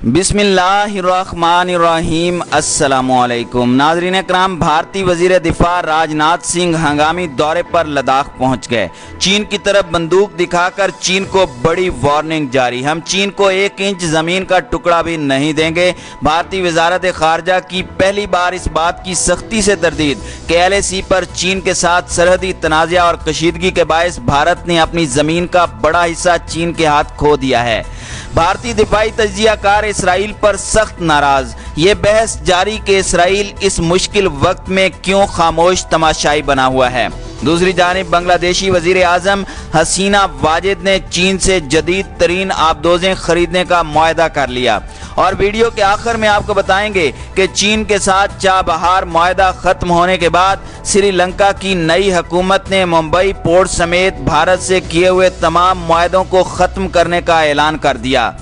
बिस्मिल्लाहिर्रहमानिर्रहीम। अस्सलामुअलैकुम नाज़रीन इकराम, भारतीय वज़ीर दिफा राजनाथ सिंह हंगामी दौरे पर लद्दाख पहुंच गए। चीन की तरफ बंदूक दिखाकर चीन को बड़ी वार्निंग जारी। हम चीन को 1 इंच ज़मीन का टुकड़ा भी नहीं देंगे। भारतीय वज़ारत ख़ारजा की पहली बार इस बात की सख्ती से तरदीद कि LAC पर चीन के साथ सरहदी तनाज़ा और कशीदगी के बायस भारत ने अपनी ज़मीन का बड़ा हिस्सा चीन के हाथ खो दिया है। भारतीय दिफाई तज्जियाकार इसराइल पर सख्त नाराज। ये बहस जारी कि इसराइल इस मुश्किल वक्त में क्यों खामोश तमाशाई बना हुआ है। दूसरी जानिब बांग्लादेशी वजीर आजम हसीना वाजिद ने चीन से जदीद तरीन आबदोजें खरीदने का मुआहदा कर लिया। और वीडियो के आखिर में आपको बताएंगे कि चीन के साथ चाबहार मुआहदा खत्म होने के बाद श्रीलंका की नई हुकूमत ने मुंबई पोर्ट समेत भारत से किए हुए तमाम मुआहदों को खत्म करने का ऐलान कर दिया।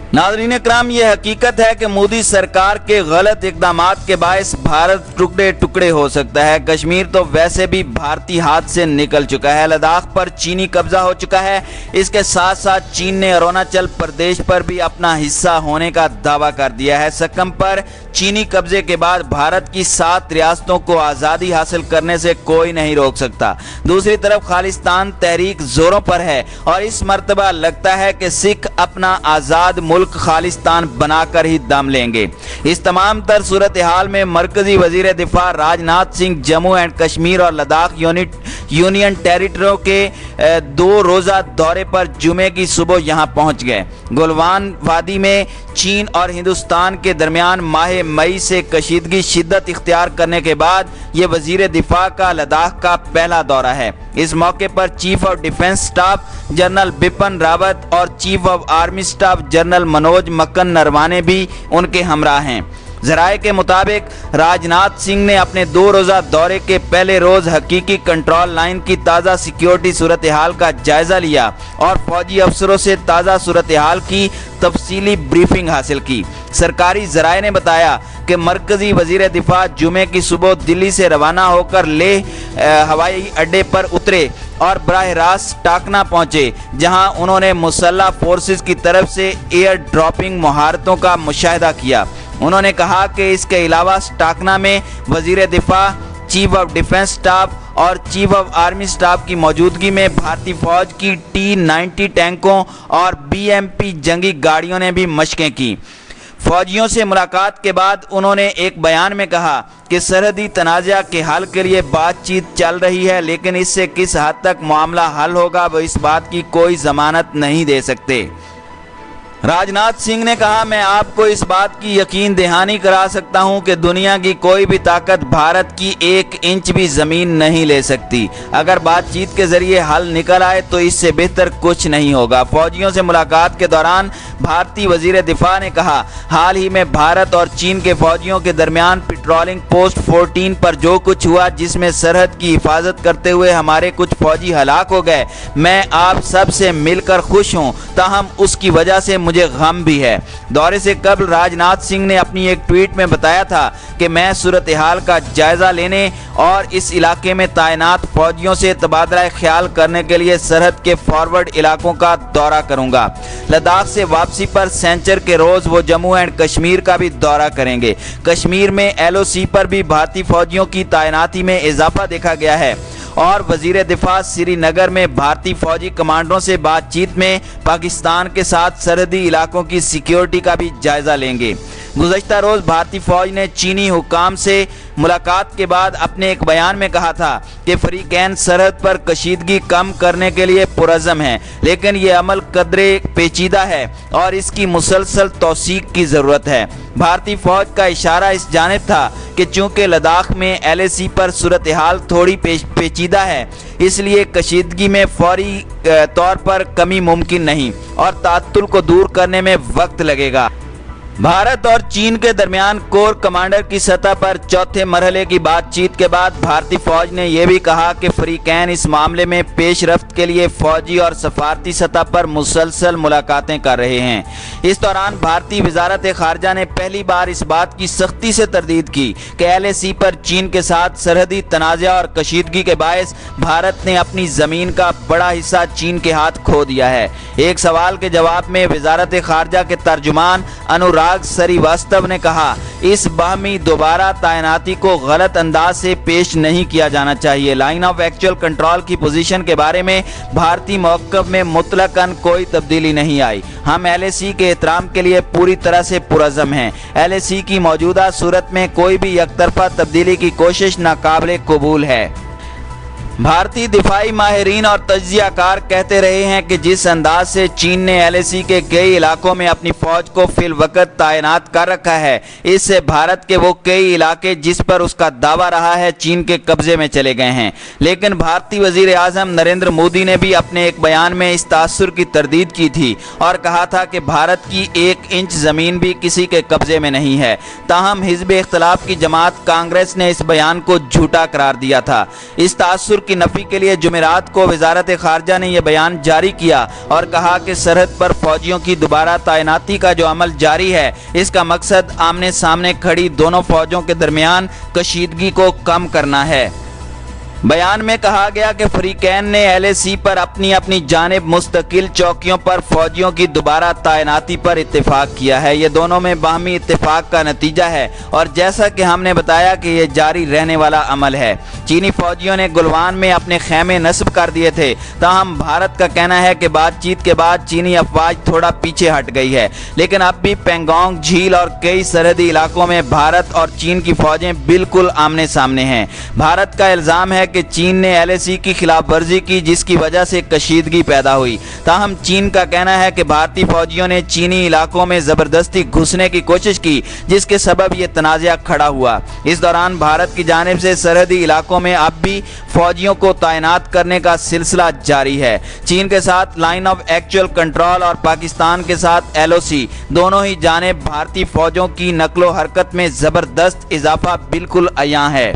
नाज़रीन इकराम, ये हकीकत है कि मोदी सरकार के गलत इक़दामात के बायस भारत टुकड़े टुकड़े हो सकता है। कश्मीर तो वैसे भी भारतीय हाथ से निकल चुका है। लद्दाख पर चीनी कब्जा हो चुका है। इसके साथ साथ चीन ने अरुणाचल प्रदेश पर भी अपना हिस्सा होने का दावा कर दिया है। सक्कम पर चीनी कब्जे के बाद भारत की 7 रियासतों को आज़ादी हासिल करने से कोई नहीं रोक सकता। दूसरी तरफ खालिस्तान तहरीक जोरों पर है और इस मर्तबा लगता है कि सिख अपना आज़ाद मुल्क खालिस्तान बनाकर ही दम लेंगे। इस तमाम तर सूरत हाल में मरकजी वजीर दिफा राजनाथ सिंह जम्मू एंड कश्मीर और लद्दाख यूनियन टेरिटरी के 2 रोज़ा दौरे पर जुमे की सुबह यहां पहुंच गए। गलवान वादी में चीन और हिंदुस्तान के दरमियान माह मई से कशीदगी शिद्दत इख्तियार करने के बाद ये वजीर दिफा का लद्दाख का पहला दौरा है। इस मौके पर chief of defence staff general Bipin Rawat और chief of army staff general Manoj Mukund Naravane भी उनके हमराह हैं। ज़राए के मुताबिक राजनाथ सिंह ने अपने 2 रोज़ा दौरे के पहले रोज़ हकीकी कंट्रोल लाइन की ताज़ा सिक्योरिटी सूरत हाल का जायज़ा लिया और फौजी अफसरों से ताज़ा सूरत हाल की तफसीली ब्रीफिंग हासिल की। सरकारी ज़राए ने बताया कि मरकजी वजीर दिफा जुमे की सुबह दिल्ली से रवाना होकर लेह हवाई अड्डे पर उतरे और बराह रास्त टाकना पहुंचे, जहां उन्होंने मुसल्लह फोर्सेस की तरफ से एयर ड्रॉपिंग महारतों का मुशाहिदा किया। उन्होंने कहा कि इसके अलावा टाकना में वजीर दिफा, चीफ ऑफ डिफेंस स्टाफ और चीफ ऑफ आर्मी स्टाफ की मौजूदगी में भारतीय फौज की T-90 टैंकों और BMP जंगी गाड़ियों ने भी मशकें की। फौजियों से मुलाकात के बाद उन्होंने एक बयान में कहा कि सरहदी तनाज़ा के हल के लिए बातचीत चल रही है, लेकिन इससे किस हद तक मामला हल होगा वो इस बात की कोई ज़मानत नहीं दे सकते। राजनाथ सिंह ने कहा, मैं आपको इस बात की यकीन दहानी करा सकता हूं कि दुनिया की कोई भी ताकत भारत की 1 इंच भी ज़मीन नहीं ले सकती। अगर बातचीत के जरिए हल निकल आए तो इससे बेहतर कुछ नहीं होगा। फौजियों से मुलाकात के दौरान भारतीय वजीर दिफा ने कहा, हाल ही में भारत और चीन के फौजियों के दरमियान पेट्रोलिंग पोस्ट 14 पर जो कुछ हुआ, जिसमें सरहद की हिफाजत करते हुए हमारे कुछ फौजी हलाक हो गए, मैं आप सब से मिलकर खुश हूँ, ताहम उसकी वजह से मुझे गम भी है। दौरे से कबल राजनाथ सिंह ने अपनी एक ट्वीट में बताया था कि मैं सूरत हाल का जायजा लेने और इस इलाके में तैनात फौजियों से तबादला ख्याल करने के लिए सरहद के फॉरवर्ड इलाकों का दौरा करूंगा। लद्दाख से वापसी पर सैंचर के रोज वो जम्मू एंड कश्मीर का भी दौरा करेंगे। कश्मीर में LOC पर भी भारतीय फौजियों की तैनाती में इजाफा देखा गया है और वजीर दिफा श्रीनगर में भारतीय फौजी कमांडरों से बातचीत में पाकिस्तान के साथ सरहदी इलाकों की सिक्योरिटी का भी जायजा लेंगे। गुज़श्ता रोज़ भारतीय फौज ने चीनी हुकाम से मुलाकात के बाद अपने एक बयान में कहा था कि फरीकैन सरहद पर कशीदगी कम करने के लिए पुरज़म है, लेकिन ये अमल कदरे पेचीदा है और इसकी मुसलसल तौसीक की ज़रूरत है। भारतीय फौज का इशारा इस जानिब था कि चूँकि लद्दाख में LAC पर सूरत हाल थोड़ी पेचीदा है, इसलिए कशीदगी में फौरी तौर पर कमी मुमकिन नहीं और तात्तुल को दूर करने में वक्त लगेगा। भारत और चीन के दरमियान कोर कमांडर की सतह पर चौथे मरहले की बातचीत के बाद भारतीय फौज ने यह भी कहा कि फ्रीकैन इस मामले में पेशरफ्त के लिए फौजी और सफारती सतह पर मुसलसल मुलाकातें कर रहे हैं। इस दौरान भारतीय वजारत खारजा ने पहली बार इस बात की सख्ती से तरदीद की कि LAC पर चीन के साथ सरहदी तनाज़ा और कशीदगी के बायस भारत ने अपनी ज़मीन का बड़ा हिस्सा चीन के हाथ खो दिया है। एक सवाल के जवाब में वजारत खारजा के तर्जुमान अनुराग श्रीवास्तव ने कहा, इस बाहमी दोबारा तैनाती को गलत अंदाज से पेश नहीं किया जाना चाहिए। लाइन ऑफ एक्चुअल कंट्रोल की पोजीशन के बारे में भारतीय मौक़िफ़ में मुतलकन कोई तब्दीली नहीं आई। हम LAC के एहतराम के लिए पूरी तरह से पुरज़म हैं। LAC की मौजूदा सूरत में कोई भी एकतरफा तब्दीली की कोशिश नाकाबिले कबूल है। भारतीय दिफाई माहिरीन और तज्ज़ियाकार कहते रहे हैं कि जिस अंदाज से चीन ने LAC के कई इलाकों में अपनी फौज को फिल वक्त तैनात कर रखा है, इससे भारत के वो कई इलाके जिस पर उसका दावा रहा है चीन के कब्जे में चले गए हैं। लेकिन भारतीय वज़ीर आज़म नरेंद्र मोदी ने भी अपने एक बयान में इस तासुर की तरदीद की थी और कहा था कि भारत की 1 इंच ज़मीन भी किसी के कब्जे में नहीं है। ताहम हिज़्ब इख्तिलाफ की जमात कांग्रेस ने इस बयान को झूठा करार दिया था। इस तासुर की नफी के लिए जुमेरात को वजारत खारजा ने यह बयान जारी किया और कहा कि सरहद पर फौजियों की दोबारा तैनाती का जो अमल जारी है, इसका मकसद आमने सामने खड़ी दोनों फौजों के दरमियान कशीदगी को कम करना है। बयान में कहा गया कि फ्रीकैन ने LAC पर अपनी अपनी जानिब मुस्तकिल चौकियों पर फौजियों की दोबारा तैनाती पर इत्तेफाक किया है। ये दोनों में बाहमी इत्तेफाक का नतीजा है और जैसा कि हमने बताया कि यह जारी रहने वाला अमल है। चीनी फौजियों ने गुलवान में अपने खेमे नस्ब कर दिए थे। ताहम भारत का कहना है कि बातचीत के बाद चीनी अफवाज थोड़ा पीछे हट गई है, लेकिन अब भी पेंगोंग झील और कई सरहदी इलाकों में भारत और चीन की फौजें बिल्कुल आमने सामने हैं। भारत का इल्ज़ाम है कि चीन ने LAC की खिलाफ वर्जी की, जिसकी वजह से कशीदगी पैदा हुई। ताहम चीन का कहना है कि भारतीय फौजियों ने चीनी इलाकों में ज़बरदस्ती घुसने की कोशिश की, जिसके सबब ये तनाज़ा खड़ा हुआ। इस दौरान भारत की जानिब से सरहदी इलाकों में अब भी फौजियों को तैनात करने का सिलसिला जारी है। चीन के साथ लाइन ऑफ एक्चुअल कंट्रोल और पाकिस्तान के साथ LOC दोनों ही जानिब भारतीय फौजों की नकलो हरकत में ज़बरदस्त इजाफा बिल्कुल अयां है।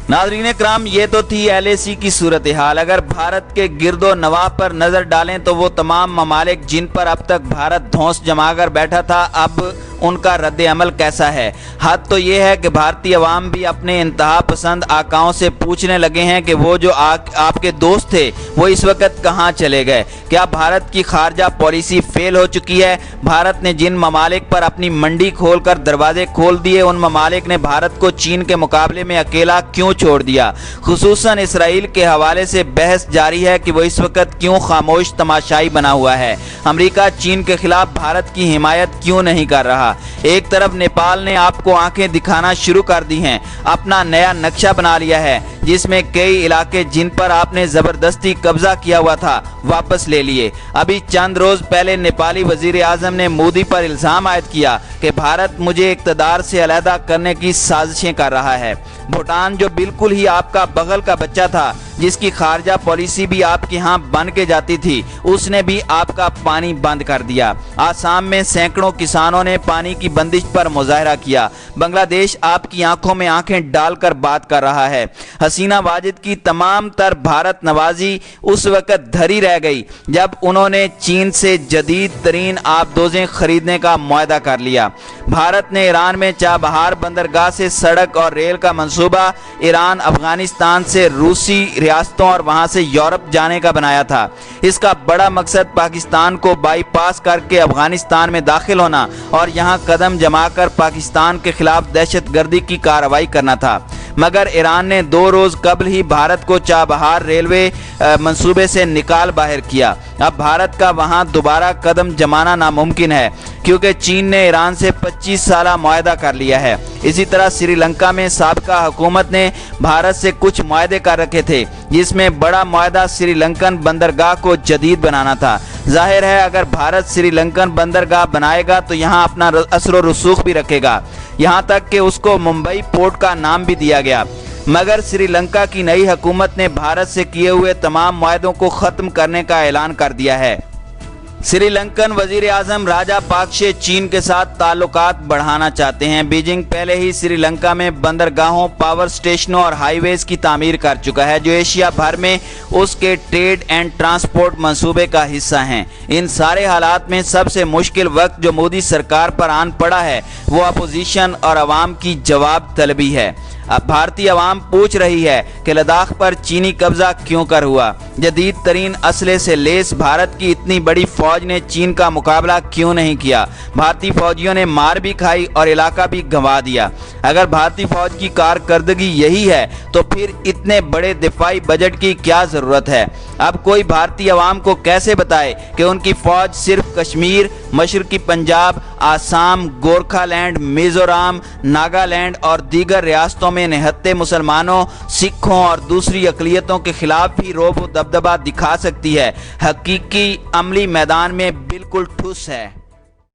नाज़रीन इकराम, ये तो थी LAC की सूरत हाल। अगर भारत के गिरदो नवाह पर नज़र डालें तो वो तमाम ममालिक जिन पर अब तक भारत धौंस जमाकर बैठा था, अब उनका रद्द अमल कैसा है। हद तो ये है कि भारतीय अवाम भी अपने इंतहा पसंद आकाओं से पूछने लगे हैं कि वो जो आपके दोस्त थे वो इस वक्त कहाँ चले गए। क्या भारत की खारजा पॉलिसी फेल हो चुकी है? भारत ने जिन ममालिक पर अपनी मंडी खोलकर दरवाजे खोल दिए, उन ममालिक ने भारत को चीन के मुकाबले में अकेला क्यों छोड़ दिया? खुसूसन इसराइल के हवाले से बहस जारी है कि वो इस वक्त क्यों खामोश तमाशाई बना हुआ है। अमेरिका चीन के खिलाफ भारत की हिमायत क्यों नहीं कर रहा? एक तरफ नेपाल ने आपको आंखें दिखाना शुरू कर दी हैं, अपना नया नक्शा बना लिया है, जिसमें कई इलाके जिन पर आपने जबरदस्ती कब्जा किया हुआ था वापस ले लिए। अभी चंद रोज पहले नेपाली वजीर आजम ने मोदी पर इल्जाम आयद किया कि भारत मुझे इक़्तिदार से अलहदा करने की साजिशें कर रहा है। भूटान जो बिल्कुल ही आपका बगल का बच्चा था, जिसकी खारजा पॉलिसी भी आपके यहाँ बन के जाती थी, उसने भी आपका पानी बंद कर दिया। आसाम में सैकड़ों किसानों ने पानी की बंदिश पर मुजाहरा किया। बांग्लादेश आपकी आंखों में आंखें डालकर बात कर रहा है। हसीना वाजिद की तमाम तर भारत नवाजी उस वक्त धरी रह गई जब उन्होंने चीन से जदीद तरीन आबदोजें खरीदने का मुआहदा कर लिया। भारत ने ईरान में चाबहार बंदरगाह से सड़क और रेल का मंसूबा ईरान अफगानिस्तान से रूसी रियासतों और वहां से यूरोप जाने का बनाया था। इसका बड़ा मकसद पाकिस्तान को बाईपास करके अफगानिस्तान में दाखिल होना और यहां कदम जमाकर पाकिस्तान के खिलाफ दहशतगर्दी की कार्रवाई करना था। मगर ईरान ने 2 रोज कबल ही भारत को चाबहार रेलवे मंसूबे से निकाल बाहर किया। अब भारत का वहां दोबारा कदम जमाना नामुमकिन है, क्योंकि चीन ने ईरान से 25 साला मुआहदा कर लिया है। इसी तरह श्रीलंका में साबका हुकूमत ने भारत से कुछ मुआहदे कर रखे थे, जिसमें बड़ा मुआहदा श्रीलंकन बंदरगाह को जदीद बनाना था। जाहिर है अगर भारत श्रीलंकन बंदरगाह बनाएगा तो यहाँ अपना असर व रसूख भी रखेगा, यहाँ तक कि उसको मुंबई पोर्ट का नाम भी दिया गया। मगर श्रीलंका की नई हुकूमत ने भारत से किए हुए तमाम मुआहदों को ख़त्म करने का ऐलान कर दिया है। श्रीलंकन वजीर आजम राजापाक्से चीन के साथ ताल्लुकात बढ़ाना चाहते हैं। बीजिंग पहले ही श्रीलंका में बंदरगाहों, पावर स्टेशनों और हाईवेज की तामीर कर चुका है, जो एशिया भर में उसके ट्रेड एंड ट्रांसपोर्ट मंसूबे का हिस्सा हैं। इन सारे हालात में सबसे मुश्किल वक्त जो मोदी सरकार पर आन पड़ा है वो अपोजिशन और अवाम की जवाब तलबी है। अब भारतीय अवाम पूछ रही है कि लद्दाख पर चीनी कब्जा क्यों कर हुआ। जदीद तरीन असले से लेस भारत की इतनी बड़ी फौज ने चीन का मुकाबला क्यों नहीं किया। भारतीय फौजियों ने मार भी खाई और इलाका भी गंवा दिया। अगर भारतीय फौज की कारकर्दगी यही है तो फिर इतने बड़े दिफाई बजट की क्या जरूरत है। अब कोई भारतीय अवाम को कैसे बताए कि उनकी फौज सिर्फ कश्मीर, मशरकी पंजाब, आसाम, गोरखालैंड, मिजोरम, नागालैंड और दीगर रियासतों में निहत्ते मुसलमानों, सिखों और दूसरी अक़लियतों के खिलाफ भी रोब व दबदबा दिखा सकती है। हकीकी अमली मैदान में बिल्कुल ठुस है।